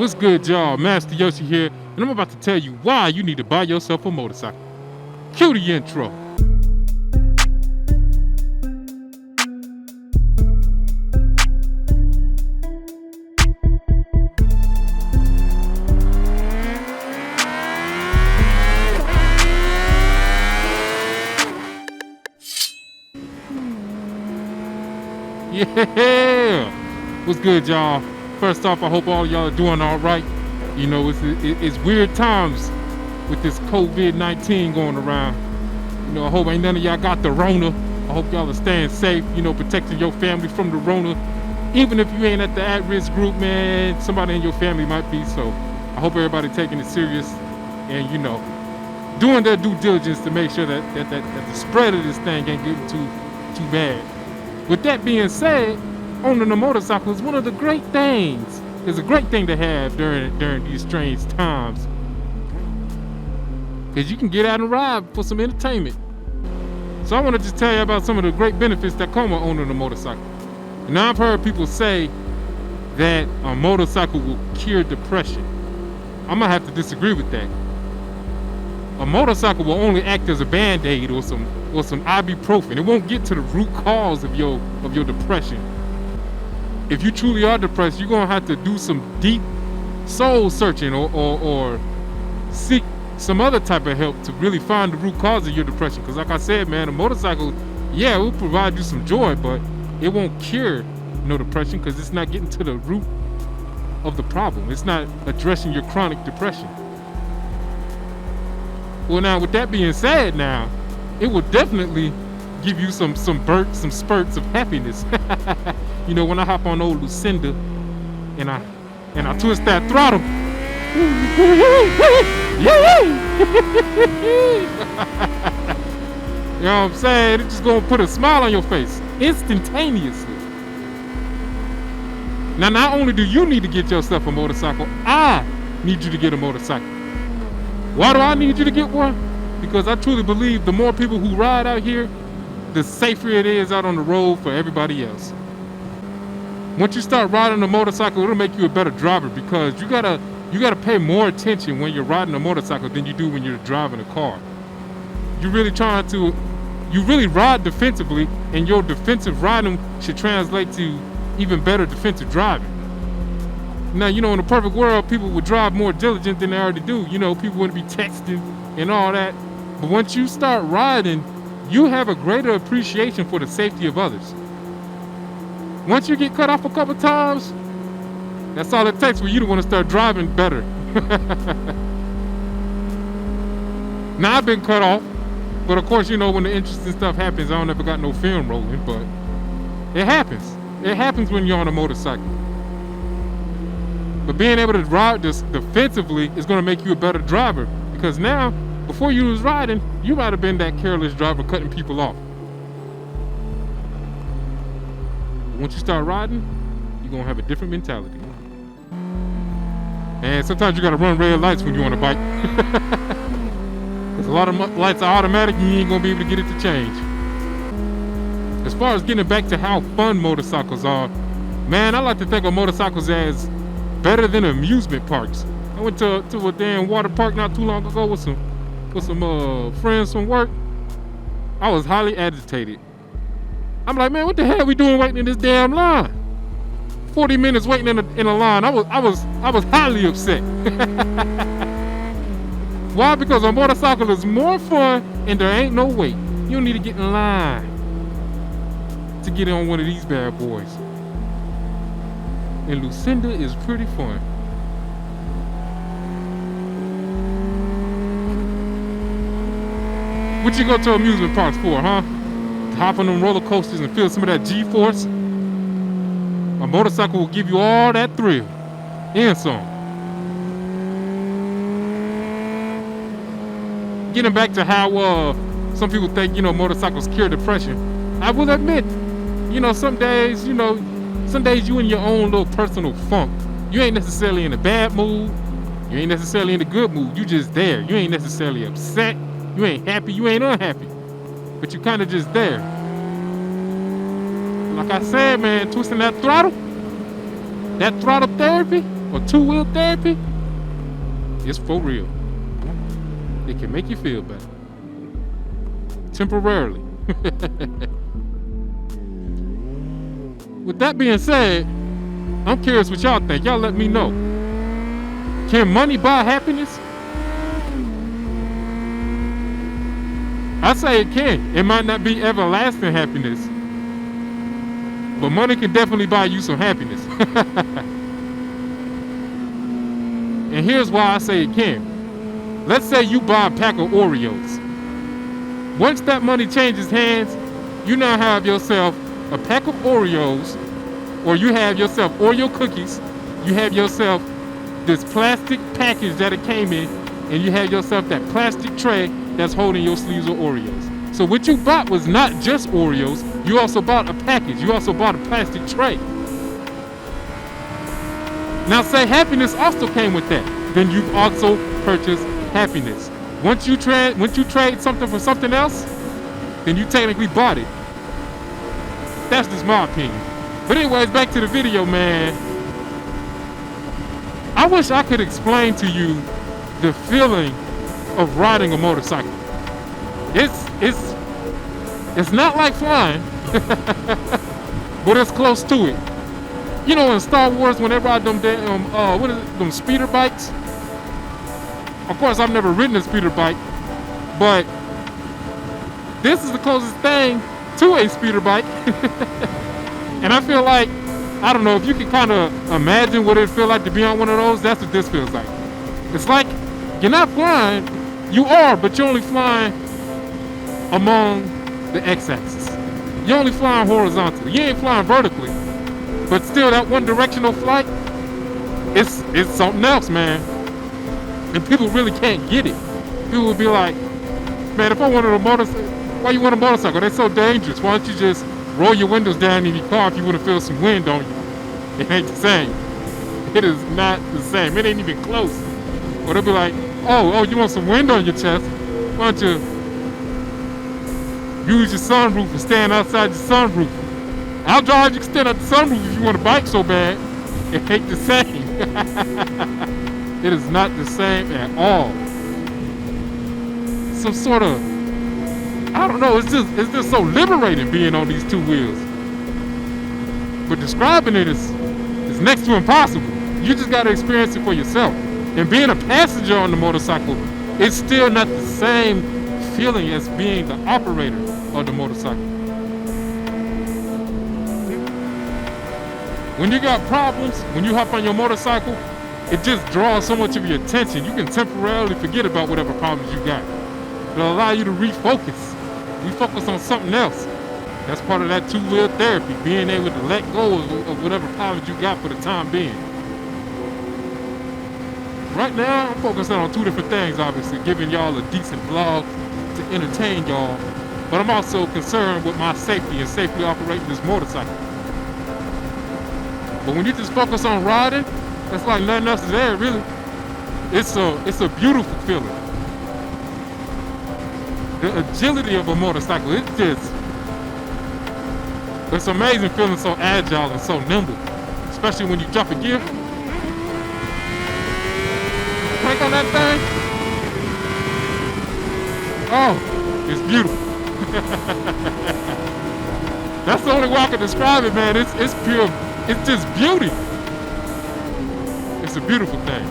What's good, y'all? Master Yoshi here, and I'm about to tell you why you need to buy yourself a motorcycle. Cue the intro. Yeah! What's good, y'all? First off, I hope all y'all are doing all right. You know, it's weird times with this COVID-19 going around. You know, I hope ain't none of y'all got the Rona. I hope y'all are staying safe, you know, protecting your family from the Rona. Even if you ain't at the at-risk group, man, somebody in your family might be. So I hope everybody taking it serious and, you know, doing their due diligence to make sure that the spread of this thing ain't getting too bad. With that being said, owning a motorcycle is one of the great things. It's a great thing to have during these strange times, because you can get out and ride for some entertainment. So I want to just tell you about some of the great benefits that come with owning a motorcycle. Now, I've heard people say that a motorcycle will cure depression. I'm gonna have to disagree with that. A motorcycle will only act as a band-aid or some ibuprofen. It won't get to the root cause of your depression. If you truly are depressed, you're gonna have to do some deep soul searching or seek some other type of help to really find the root cause of your depression. Because like I said, man, a motorcycle, yeah, it will provide you some joy, but it won't cure no depression because it's not getting to the root of the problem. It's not addressing your chronic depression. Well, now, with that being said, now, it will definitely give you some spurts of happiness. You know, when I hop on old Lucinda and I twist that throttle. You know what I'm saying? It's just gonna put a smile on your face instantaneously. Now, not only do you need to get yourself a motorcycle, I need you to get a motorcycle. Why do I need you to get one? Because I truly believe the more people who ride out here, the safer it is out on the road for everybody else. Once you start riding a motorcycle, it'll make you a better driver, because you gotta pay more attention when you're riding a motorcycle than you do when you're driving a car. You really ride defensively, and your defensive riding should translate to even better defensive driving. Now, you know, in a perfect world, people would drive more diligent than they already do. You know, people wouldn't be texting and all that. But once you start riding, you have a greater appreciation for the safety of others. Once you get cut off a couple times, that's all it takes for you to want to start driving better. Now, I've been cut off, but of course, you know, when the interesting stuff happens, I don't ever got no film rolling, but it happens. It happens when you're on a motorcycle. But being able to ride this defensively is going to make you a better driver, because now, before you was riding, you might have been that careless driver cutting people off. Once you start riding, you're going to have a different mentality. And sometimes you got to run red lights when you're on a bike. Because a lot of lights are automatic and you ain't going to be able to get it to change. As far as getting back to how fun motorcycles are, man, I like to think of motorcycles as better than amusement parks. I went to a damn water park not too long ago with some friends from work. I was highly agitated. I'm like, man, what the hell are we doing waiting in this damn line? 40 minutes waiting in a line. I was highly upset. Why? Because a motorcycle is more fun and there ain't no wait. You don't need to get in line to get on one of these bad boys. And Lucinda is pretty fun. What you go to amusement parks for, huh? To hop on them roller coasters and feel some of that G-force? A motorcycle will give you all that thrill and some. Getting back to how some people think, you know, motorcycles cure depression. I will admit, you know, some days you in your own little personal funk. You ain't necessarily in a bad mood. You ain't necessarily in a good mood. You just there. You ain't necessarily upset. You ain't happy. You ain't unhappy. But you kind of just there. Like I said, man, twisting that throttle therapy, or two-wheel therapy, it's for real. It can make you feel better. Temporarily. With that being said, I'm curious what y'all think. Y'all let me know. Can money buy happiness? I say it can. It might not be everlasting happiness, but money can definitely buy you some happiness. And here's why I say it can. Let's say you buy a pack of Oreos. Once that money changes hands, you now have yourself a pack of Oreos, or you have yourself Oreo cookies, you have yourself this plastic package that it came in, and you have yourself that plastic tray that's holding your sleeves of Oreos. So what you bought was not just Oreos, you also bought a package, you also bought a plastic tray. Now say happiness also came with that, then you've also purchased happiness. Once you trade something for something else, then you technically bought it. That's just my opinion. But anyways, back to the video, man. I wish I could explain to you the feeling of riding a motorcycle. It's not like flying, but it's close to it. You know, in Star Wars, when they ride them them speeder bikes. Of course, I've never ridden a speeder bike, but this is the closest thing to a speeder bike. And I feel like, I don't know, if you can kind of imagine what it feels like to be on one of those, that's what this feels like. It's like you're not flying, you are, but you're only flying among the x-axis. You're only flying horizontally. You ain't flying vertically. But still, that one directional flight, it's something else, man. And people really can't get it. People will be like, man, if I wanted a motorcycle, why you want a motorcycle? They're so dangerous. Why don't you just roll your windows down in your car if you want to feel some wind on you? It ain't the same. It is not the same. It ain't even close. Or they'll be like, oh, you want some wind on your chest? Why don't you use your sunroof and stand outside your sunroof? I'll drive, you can stand at the sunroof if you want a bike so bad. It ain't the same. It is not the same at all. Some sort of, I don't know, it's just so liberating being on these two wheels. But describing it is next to impossible. You just gotta experience it for yourself. And being a passenger on the motorcycle, it's still not the same feeling as being the operator of the motorcycle. When you got problems, when you hop on your motorcycle, it just draws so much of your attention. You can temporarily forget about whatever problems you got. It'll allow you to refocus on something else. That's part of that two-wheel therapy, being able to let go of whatever problems you got for the time being. Right now, I'm focusing on two different things, obviously, giving y'all a decent vlog to entertain y'all, but I'm also concerned with my safety and safely operating this motorcycle. But when you just focus on riding, it's like nothing else is there, really. It's a beautiful feeling. The agility of a motorcycle, it's amazing feeling so agile and so nimble, especially when you drop a gear. Crank on that thing. Oh, it's beautiful. That's the only way I can describe it, man. It's pure, it's just beauty. It's a beautiful thing.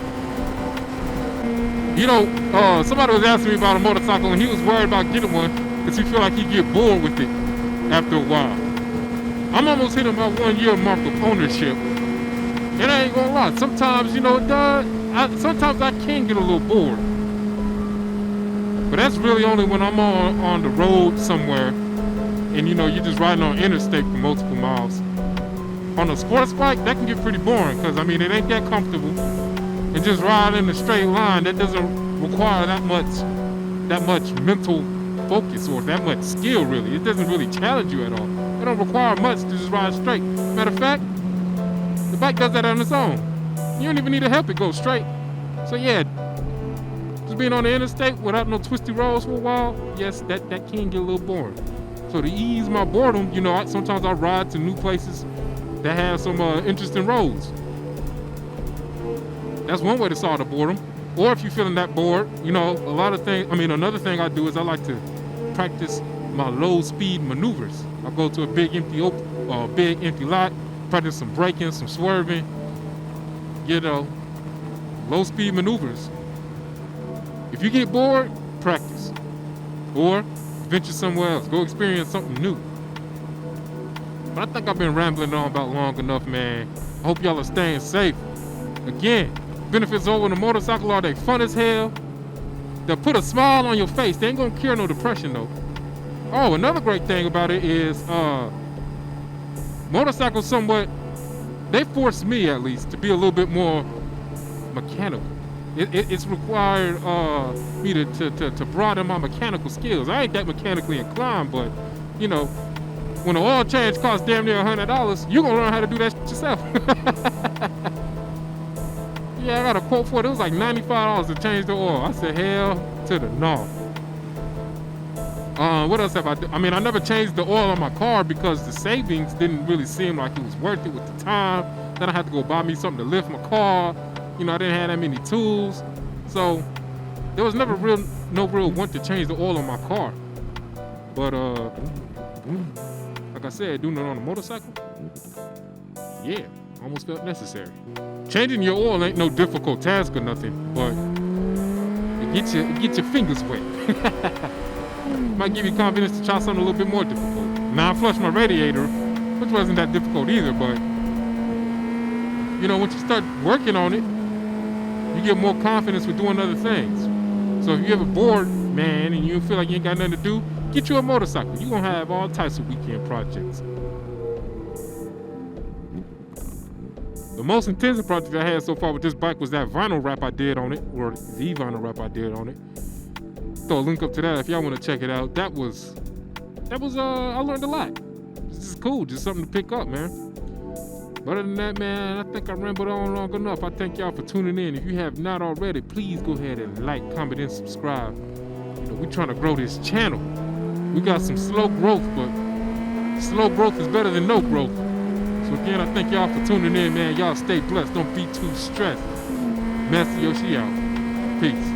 You know, somebody was asking me about a motorcycle and he was worried about getting one because he feel like he'd get bored with it after a while. I'm almost hitting my 1 year mark of ownership. And I ain't gonna lie, sometimes, you know, sometimes I can get a little bored. But that's really only when I'm on the road somewhere and, you know, you're just riding on interstate for multiple miles. On a sports bike, that can get pretty boring because, I mean, it ain't that comfortable. And just riding in a straight line, that doesn't require that much mental focus or that much skill, really. It doesn't really challenge you at all. It don't require much to just ride straight. Matter of fact, the bike does that on its own. You don't even need to help it go straight. So yeah, just being on the interstate without no twisty roads for a while, yes, that can get a little boring. So to ease my boredom, you know, sometimes I ride to new places that have some interesting roads. That's one way to solve the boredom. Or if you're feeling that bored, you know, a lot of things. I mean, another thing I do is I like to practice my low speed maneuvers. I go to a big empty lot, practice some braking, some swerving, you know, low speed maneuvers. If you get bored, practice. Or venture somewhere else, go experience something new. But I think I've been rambling on about long enough, man. I hope y'all are staying safe. Again, benefits over the motorcycle are they fun as hell. They'll put a smile on your face. They ain't gonna cure no depression though. Oh, another great thing about it is motorcycles somewhat, they force me at least to be a little bit more mechanical. It's required me to broaden my mechanical skills. I ain't that mechanically inclined, but you know, when an oil change costs damn near $100, you're gonna learn how to do that shit yourself. Yeah, I got a quote for it. It was like $95 to change the oil. I said, hell to the no. What else have I done? I mean, I never changed the oil on my car because the savings didn't really seem like it was worth it with the time. Then I had to go buy me something to lift my car. You know, I didn't have that many tools. So there was never no real want to change the oil on my car. But like I said, doing it on a motorcycle, yeah, almost felt necessary. Changing your oil ain't no difficult task or nothing, but it gets your fingers wet. Might give you confidence to try something a little bit more difficult. Now I flushed my radiator, which wasn't that difficult either, but you know, once you start working on it, you get more confidence with doing other things. So if you ever bored, man, and you feel like you ain't got nothing to do, get you a motorcycle. You're gonna have all types of weekend projects. The most intensive project I had so far with this bike was that vinyl wrap I did on it, or the vinyl wrap I did on it. Throw a link up to that if y'all want to check it out. That was I learned a lot. This is cool, just something to pick up, man. But other than that, man, I think I rambled on long enough. I thank y'all for tuning in. If you have not already, please go ahead and like, comment, and subscribe. You know, we're trying to grow this channel. We got some slow growth, but slow growth is better than no growth. So again, I thank y'all for tuning in, man. Y'all stay blessed. Don't be too stressed. Master Yoshi out. Peace.